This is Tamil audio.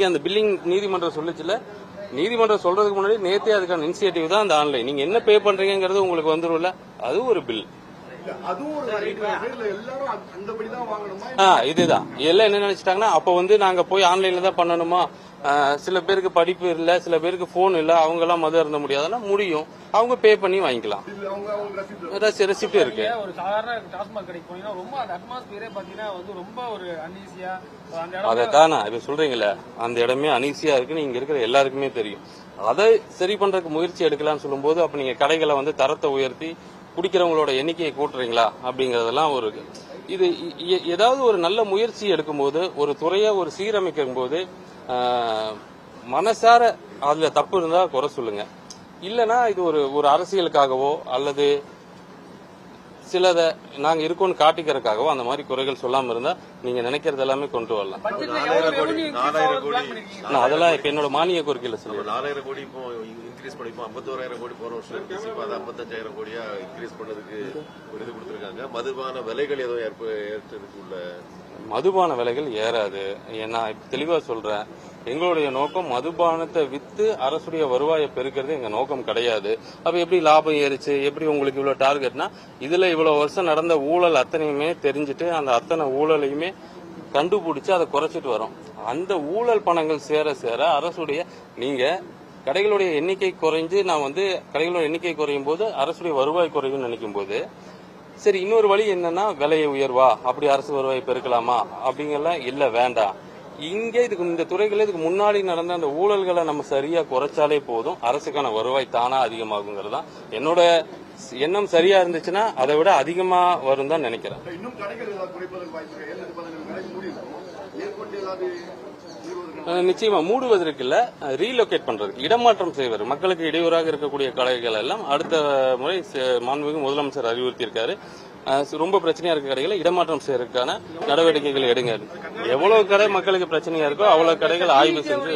அந்த பில்லிங் நீதிமன்றம் சொல்லுச்சுல, நீதிமன்றம் சொல்றதுக்கு முன்னாடி நேத்தே அதுக்கான இனிஷியேட்டிவ் தான் அந்த ஆன்லைன். நீங்க என்ன பே பண்றீங்கிறது உங்களுக்கு வந்துரும்ல, அது ஒரு பில். இதுதான் எல்லாம் என்ன நினைச்சிட்டாங்கன்னா, அப்ப நாங்க போய் ஆன்லைன்ல தான் பண்ணணுமா, சில பேருக்கு படிப்பு இல்ல, சில பேருக்கு போன் இல்ல, அவங்க எல்லாம் மது அருந்த முடியாதுன்னா முடியும், அவங்க பே பண்ணி வாங்கிக்கலாம். ரெசிப்ட் இருக்கு. ஒரு சாதாரண டாஸ்மாக் கடைக்கு போனீங்கன்னா ரொம்ப அந்த அட்மாஸ்பியரே பாத்தீங்கன்னா ரொம்ப ஒரு அன்ஈசியா, அதைத்தான் இப்ப சொல்றீங்களே, அந்த இடமே அனீசியா இருக்குன்னு இங்க இருக்கிற எல்லாருக்குமே தெரியும். அதை சரி பண்றதுக்கு முயற்சி எடுக்கலாம்னு சொல்லும்போது, அப்ப நீங்க கடைகளை தரத்தை உயர்த்தி குடிக்கிறவங்களோட எண்ணிக்கையை கூட்டுறீங்களா அப்படிங்கறதெல்லாம் ஒரு இது. ஏதாவது ஒரு நல்ல முயற்சி எடுக்கும்போது, ஒரு துறையை ஒரு சீரமைக்கும் போது மனசார அதுல தப்பு இருந்தா குறை சொல்லுங்க. இல்லனா இது ஒரு அரசியலுக்காகவோ அல்லது சிலதை நாங்க இருக்கோம்னு காட்டிக்கிறதுக்காகவோ அந்த மாதிரி குறைகள் சொல்லாம இருந்தா நீங்க நினைக்கிறது எல்லாமே கொண்டு வரலாம். அதெல்லாம் இப்ப என்னோட மானிய கோரிக்கையில சொல்லுவேன். 4000 கோடி இப்போ இன்க்ரீஸ் பண்ணிப்போம், 51,000 கோடி போன வருஷம் இருந்துச்சு, 55,000 கோடியா இன்க்ரீஸ் பண்ணதுக்கு விருது கொடுத்திருக்காங்க. மதுபான விலைகள் ஏதோ ஏற்றதுக்கு உள்ள மதுபான விலைகள் ஏறாது. நான் தெளிவா சொல்றேன், எங்களுடைய நோக்கம் மதுபானத்தை வித்து அரசுடைய வருவாயை பெருக்கிறது எங்க நோக்கம் கிடையாது. அப்ப எப்படி லாபம் ஏறிச்சு, எப்படி உங்களுக்கு இவ்வளவு டார்கெட்னா, இதுல இவ்வளவு வருஷம் நடந்த ஊழல் அத்தனையுமே தெரிஞ்சுட்டு அந்த அத்தனை ஊழலையுமே கண்டுபிடிச்சு அதை குறைச்சிட்டு வரோம். அந்த ஊழல் பணங்கள் சேர சேர அரசுடைய நீங்க கடைகளுடைய எண்ணிக்கை குறைஞ்சு நான் கடைகளோட எண்ணிக்கை குறையும் போது அரசுடைய வருவாய் குறையும் நினைக்கும் போது, சரி இன்னொரு வழி என்னன்னா விலையை உயர்வா, அப்படி அரசு வருவாயை பெருக்கலாமா அப்படிங்கலாம் இல்ல, வேண்டாம். இங்க இந்த துறைகளே இதுக்கு முன்னாடி நடந்த அந்த ஊழல்களை நம்ம சரியா குறைச்சாலே போதும், அரசுக்கான வருவாய் தானா அதிகமாகுங்கிறது தான் என்னோட எண்ணம். சரியா இருந்துச்சுன்னா அதை விட அதிகமா வரும் தான் நினைக்கிறேன். நிச்சயமா மூடுவதற்கு இல்ல, ரீலோகேட் பண்றதுக்கு, இடமாற்றம் செய்வது. மக்களுக்கு இடையூறாக இருக்கக்கூடிய கடைகள் எல்லாம் அடுத்த முறை மாண்புமிகு முதலமைச்சர் அறிவுறுத்தி இருக்காரு. ரொம்ப பிரச்சனையா இருக்க கடைகளை இடமாற்றம் செய்யறதுக்கான நடவடிக்கைகள் எடுங்க. எவ்வளவு கடை மக்களுக்கு பிரச்சனையா இருக்கோ அவ்வளவு கடைகள் ஆய்வு செஞ்சு